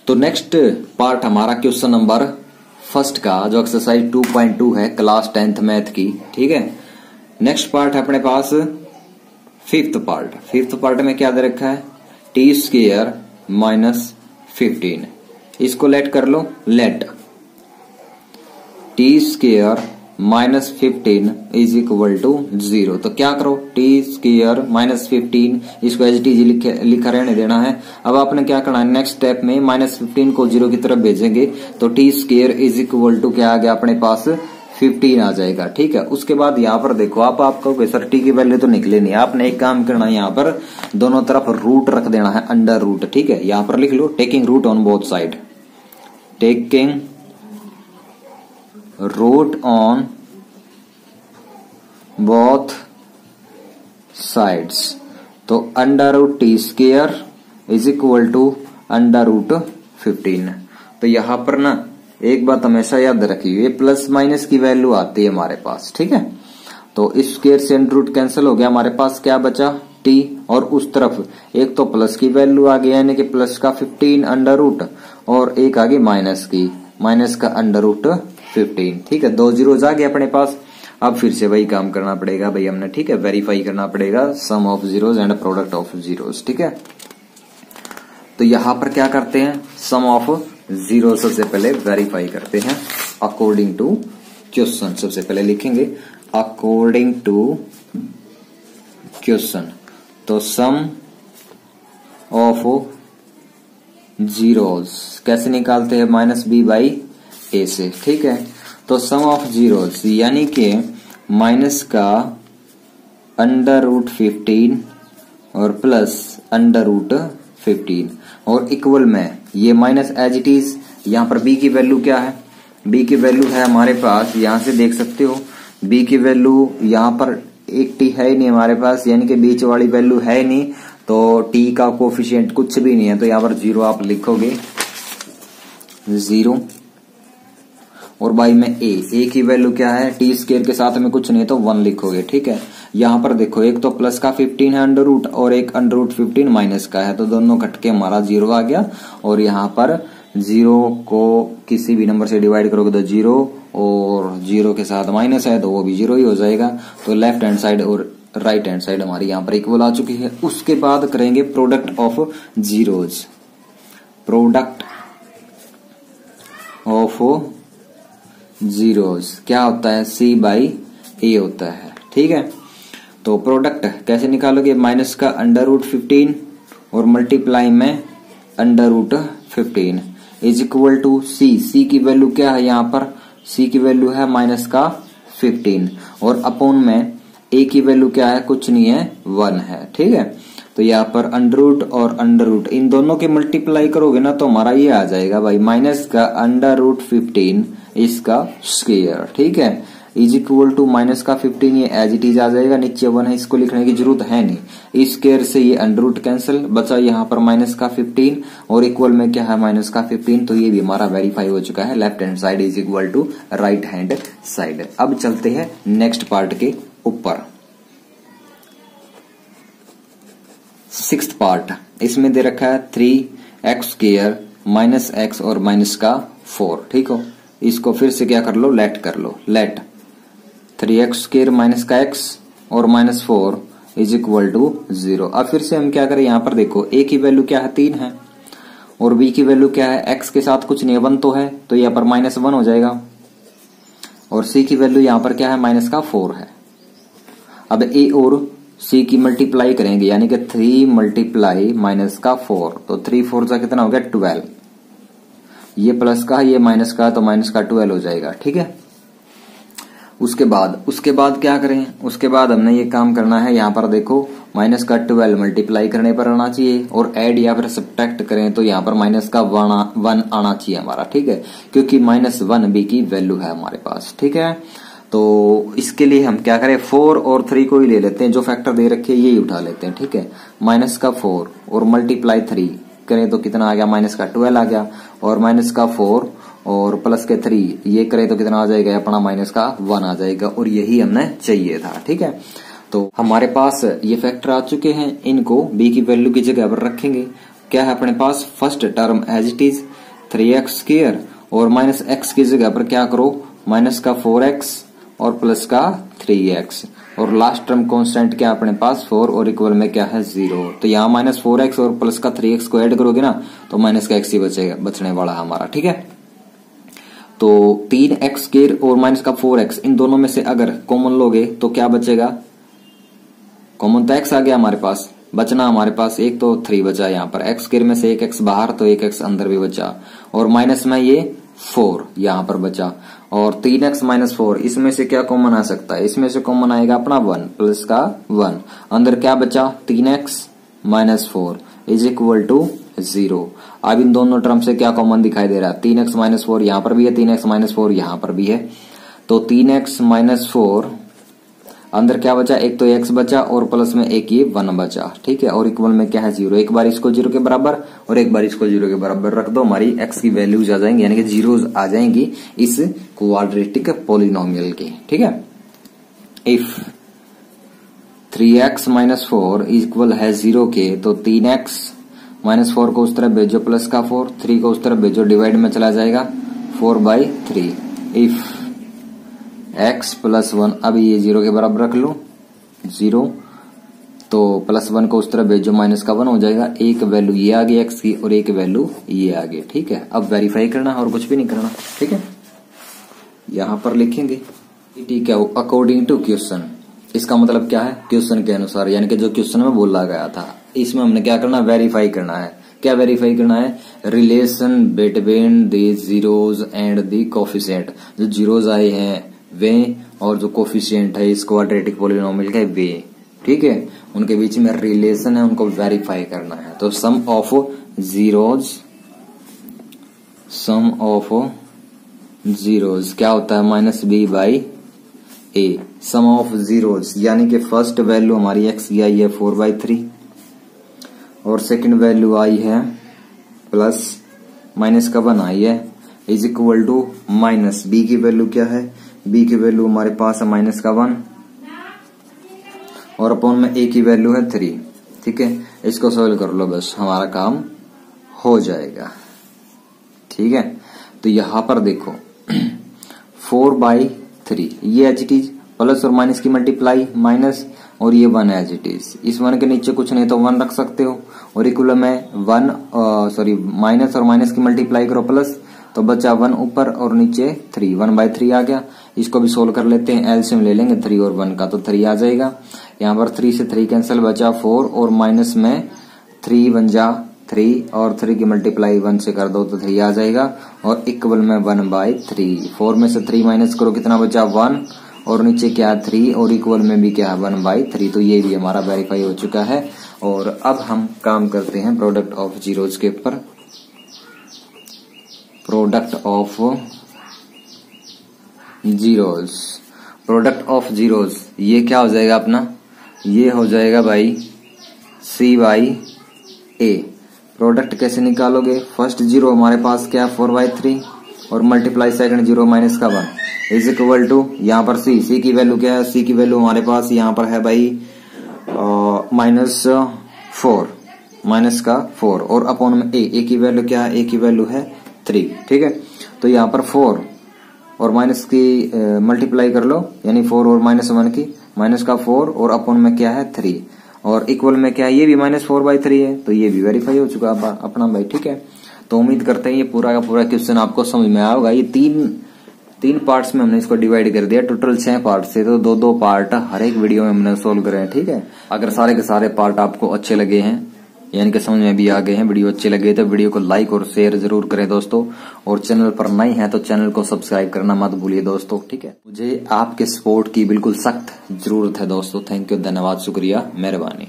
तो next part हमारा question number first का जो एक्सरसाइज 2.2 है क्लास 10th मैथ की। ठीक है, नेक्स्ट पार्ट है अपने पास फिफ्थ पार्ट में क्या दे रखा है, टी स्क्वायर माइनस 15। इसको लेट कर लो, let T square minus 15 is equal to 0। तो क्या करो, टी स्क्वायर माइनस 15 इसको एज टी लिखा रहने देना है। अब आपने क्या करना है, नेक्स्ट स्टेप में माइनस 15 को 0 की तरफ भेजेंगे तो T square is equal to क्या आ गया अपने पास 15 आ जाएगा। ठीक है, उसके बाद यहाँ पर देखो आप कहोगे सर टी की वैल्यू तो निकले नहीं, आपने एक काम करना है, यहाँ पर दोनों तरफ रूट रख देना है, अंडर रूट। ठीक है, यहाँ पर लिख लो taking root on both side, taking root on both sides. तो under root T square is equal to under root 15। तो यहां पर ना एक बात हमेशा याद रखिए, ये प्लस माइनस की वैल्यू आती है हमारे पास। ठीक है, तो इस स्क्वायर से अंडर रूट कैंसिल हो गया, हमारे पास क्या बचा टी, और उस तरफ एक तो प्लस की वैल्यू आ गई यानी कि प्लस का 15 अंडर रूट, और एक आ गई माइनस की, माइनस का अंडर रूट 15। ठीक है, 2 जीरोज आ गए अपने पास। अब फिर से वही काम करना पड़ेगा भाई हमने। ठीक है, वेरीफाई करना पड़ेगा sum of zeros and product of zeros. ठीक है, तो यहां पर क्या करते हैं, सम ऑफ जीरो सबसे पहले वेरीफाई करते हैं अकॉर्डिंग टू क्वेश्चन। सबसे पहले लिखेंगे अकॉर्डिंग टू क्वेश्चन। तो सम ऑफ जीरोज कैसे निकालते हैं, माइनस बी बाई ए से। ठीक है, तो सम ऑफ जीरोज यानी कि माइनस का अंडर रूट 15 और प्लस अंडर रूट 15 और इक्वल में ये माइनस एज इट इज। यहां पर b की वैल्यू क्या है, b की वैल्यू है हमारे पास, यहां से देख सकते हो b की वैल्यू यहां पर एक t है ही नहीं हमारे पास, यानी कि बीच वाली वैल्यू है नहीं, तो t का कोफिशिएंट कुछ भी नहीं है, तो यहां पर 0 आप लिखोगे 0। और बाई में a की वैल्यू क्या है, टी स्क्वायर के साथ में कुछ नहीं तो 1 लिखोगे। ठीक है, यहां पर देखो एक तो प्लस का 15 है अंडर रूट और एक अंडर रूट 15 माइनस का है, तो दोनों कट के हमारा 0 आ गया। और यहाँ पर 0 को किसी भी नंबर से डिवाइड करोगे तो 0, और 0 के साथ माइनस है तो वो भी 0 ही हो जाएगा। तो लेफ्ट हैंड साइड और राइट हैंड साइड हमारी यहाँ पर इक्वल आ चुकी है। उसके बाद करेंगे product of zeros, product of zeros क्या होता है, c बाई ए होता है। ठीक है, तो प्रोडक्ट कैसे निकालोगे, माइनस का अंडर रूट 15 और मल्टीप्लाई में under root 15 is equal to c की वैल्यू क्या है, यहाँ पर c की वैल्यू है माइनस का 15 और अपॉन में a की वैल्यू क्या है, कुछ नहीं है 1 है। ठीक है, तो यहाँ पर अंडर रूट और अंडर रूट इन दोनों के मल्टीप्लाई करोगे ना तो हमारा ये आ जाएगा भाई माइनस का अंडर रूट 15 इसका स्क्वायर। ठीक है, इज इक्वल टू माइनस का 15 ये एज इट इज आ जाएगा, नीचे 1 है इसको लिखने की जरूरत है नहीं, इस स्क्वायर से ये अंडर रूट कैंसिल, बचा यहाँ पर माइनस का 15 और इक्वल में क्या है माइनस का 15। तो ये भी हमारा वेरीफाई हो चुका है, left hand side is equal to right hand side. अब चलते हैं नेक्स्ट पार्ट के ऊपर, सिक्स्थ पार्ट। इसमें दे रखा है 3x स्क्वायर माइनस x और माइनस का 4। ठीक हो, इसको फिर से क्या कर लो, लेट कर लो, लेट 3x स्क्वायर माइनस का x और माइनस 4 इज इक्वल टू 0। अब फिर से हम क्या करें, यहाँ पर देखो a की वैल्यू क्या है 3 है और b की वैल्यू क्या है, x के साथ कुछ नहीं 1 तो है, तो यहाँ पर माइनस 1 हो जाएगा, और c की वैल्यू यहाँ पर क्या है माइनस का 4 है। अब a और c की मल्टीप्लाई करेंगे यानी कि 3 मल्टीप्लाई माइनस का 4, तो 3 4 का कितना हो गया 12, ये प्लस का ये माइनस का तो माइनस का 12 हो जाएगा। ठीक है, उसके बाद क्या करें, उसके बाद हमने ये काम करना है, यहाँ पर देखो माइनस का 12 मल्टीप्लाई करने पर आना चाहिए और ऐड या फिर सब्ट्रैक्ट करें तो यहाँ पर माइनस का 1 आना चाहिए हमारा। ठीक है, क्योंकि माइनस 1 b की वैल्यू है हमारे पास। ठीक है, तो इसके लिए हम क्या करें, 4 और 3 को ही ले लेते हैं, जो फैक्टर दे रखे हैं यही उठा लेते हैं। ठीक है, माइनस का 4 और मल्टीप्लाई 3 करें तो कितना आ गया, माइनस का 12 आ गया, और माइनस का 4 और प्लस के 3 ये करें तो कितना आ जाएगा अपना माइनस का 1 आ जाएगा, और यही हमने चाहिए था। ठीक है, तो हमारे पास ये फैक्टर आ चुके हैं, इनको b की वैल्यू की जगह पर रखेंगे क्या है अपने पास first term as it is 3x² और माइनस x की जगह पर क्या करो माइनस का 4x और प्लस का 3x और लास्ट टर्म कांस्टेंट क्या अपने पास 4 और इक्वल में क्या है 0। तो यहाँ माइनस 4x और प्लस का 3x को ऐड करोगे ना तो माइनस का x ही बचने वाला है हमारा, ठीक है। तो 3x² और माइनस का 4x इन दोनों में से अगर कॉमन लोगे तो क्या बचेगा, कॉमन तो x आ गया हमारे पास, बचना हमारे पास एक तो 3 बचा यहाँ पर, x² में से एक x बाहर तो एक x अंदर भी बचा और माइनस में ये 4 यहाँ पर बचा और 3x माइनस 4 इसमें से क्या कॉमन आ सकता है, इसमें से कॉमन आएगा अपना 1 प्लस का 1, अंदर क्या बचा 3x minus 4 is equal to 0। अब इन दोनों टर्म से क्या कॉमन दिखाई दे रहा है, 3x माइनस 4 यहाँ पर भी है, 3x माइनस 4 यहाँ पर भी है, तो 3x माइनस 4 अंदर क्या बचा, एक तो x बचा और प्लस में एक ये 1 बचा, ठीक है, और इक्वल में क्या है 0। एक बार इसको 0 के बराबर और एक बार इसको 0 के बराबर रख दो, हमारी x की वैल्यूज आ जाएंगी यानी कि जीरोज आ जाएंगी इस क्वाड्रेटिक पॉलिनोमियल की, ठीक है। इफ 3x माइनस 4 इक्वल है 0 के तो 3x माइनस 4 को उस तरफ भेजो प्लस का 4, 3 को उस तरफ भेजो डिवाइड में चला जाएगा 4/3। इफ x प्लस 1 अब ये 0 के बराबर रख लो 0, तो प्लस 1 को उस तरफ भेजो माइनस का 1 हो जाएगा, एक वैल्यू ये आ गई x की और एक वैल्यू ये आ गई, ठीक है। अब वेरीफाई करना और कुछ भी नहीं करना, ठीक है, यहां पर लिखेंगे ठीक है अकॉर्डिंग टू क्वेश्चन। इसका मतलब क्या है, क्वेश्चन के अनुसार यानी कि जो क्वेश्चन में बोला गया था इसमें हमने क्या करना, वेरीफाई करना है। क्या वेरीफाई करना है, relation between the zeros and the coefficient, जो जीरोज आए हैं वे और जो कोफिशिएंट है इस क्वाड्रेटिक पॉलिनोमियल के वे, ठीक है, उनके बीच में रिलेशन है, उनको वेरीफाई करना है। तो सम ऑफ जीरोज क्या होता है -b/a, सम ऑफ जीरोज यानी कि फर्स्ट वैल्यू हमारी x की आई है 4/3 और सेकंड वैल्यू आई है प्लस माइनस का 1 आई है is equal to minus b की वैल्यू क्या है, b की वैल्यू हमारे पास है माइनस का 1 और अपॉन में a की वैल्यू है 3, ठीक है। इसको सॉल्व कर लो बस हमारा काम हो जाएगा, ठीक है। तो यहां पर देखो 4/3 ये एज इट इज, प्लस और माइनस की मल्टीप्लाई माइनस और ये 1 एज इट इज, इस 1 के नीचे कुछ नहीं तो 1 रख सकते हो और इक्वल में माइनस और माइनस की मल्टीप्लाई करो प्लस, तो बचा 1 ऊपर और नीचे 3, 1/3 आ गया। इसको भी सोल्व कर लेते हैं, एलसीएम ले लेंगे 3 और 1 का तो 3 आ जाएगा, यहाँ पर 3 से 3 कैंसिल, बचा 4 और माइनस में 3 बन जा 3 और 3 की मल्टीप्लाई 1 से कर दो तो 3 आ जाएगा और इक्वल में 1/3। 4 में से 3 माइनस करो कितना बचा 1 और नीचे क्या 3 और इक्वल में भी क्या 1/3। तो ये भी हमारा वेरीफाई हो चुका है। और अब हम काम करते हैं प्रोडक्ट ऑफ जीरोज के ऊपर। Product of zeros, product of zeros ये क्या हो जाएगा अपना, ये हो जाएगा भाई c/a। प्रोडक्ट कैसे निकालोगे, फर्स्ट जीरो हमारे पास क्या 4/3 और मल्टीप्लाई सेकंड जीरो माइनस का 1 इज इक्वल टू यहाँ पर c की वैल्यू क्या है, c की वैल्यू हमारे पास यहाँ पर है भाई -4 माइनस का 4 और अपॉन में a की वैल्यू क्या है, a की वैल्यू है 3, ठीक है। तो यहाँ पर 4 और माइनस की मल्टीप्लाई कर लो यानी 4 और -1 की, माइनस का 4 और अपॉन में क्या है 3 और इक्वल में क्या है, ये भी -4/3 है, तो ये भी वेरीफाई हो चुका अपना भाई, ठीक है। तो उम्मीद करते हैं ये पूरा का पूरा क्वेश्चन आपको समझ में आया होगा। ये तीन पार्ट्स में हमने इसको डिवाइड कर दिया, टोटल 6 पार्ट से, तो 2-2 पार्ट हर एक वीडियो में हमने सोल्व करे हैं, ठीक है। अगर सारे के सारे पार्ट आपको अच्छे लगे हैं यानी कि समझ में भी आ गए हैं, वीडियो अच्छे लगे तो वीडियो को लाइक और शेयर जरूर करें दोस्तों, और चैनल पर नए हैं तो चैनल को सब्सक्राइब करना मत भूलिए दोस्तों, ठीक है। मुझे आपके सपोर्ट की बिल्कुल सख्त जरूरत है दोस्तों। थैंक यू, धन्यवाद, शुक्रिया, मेहरबानी।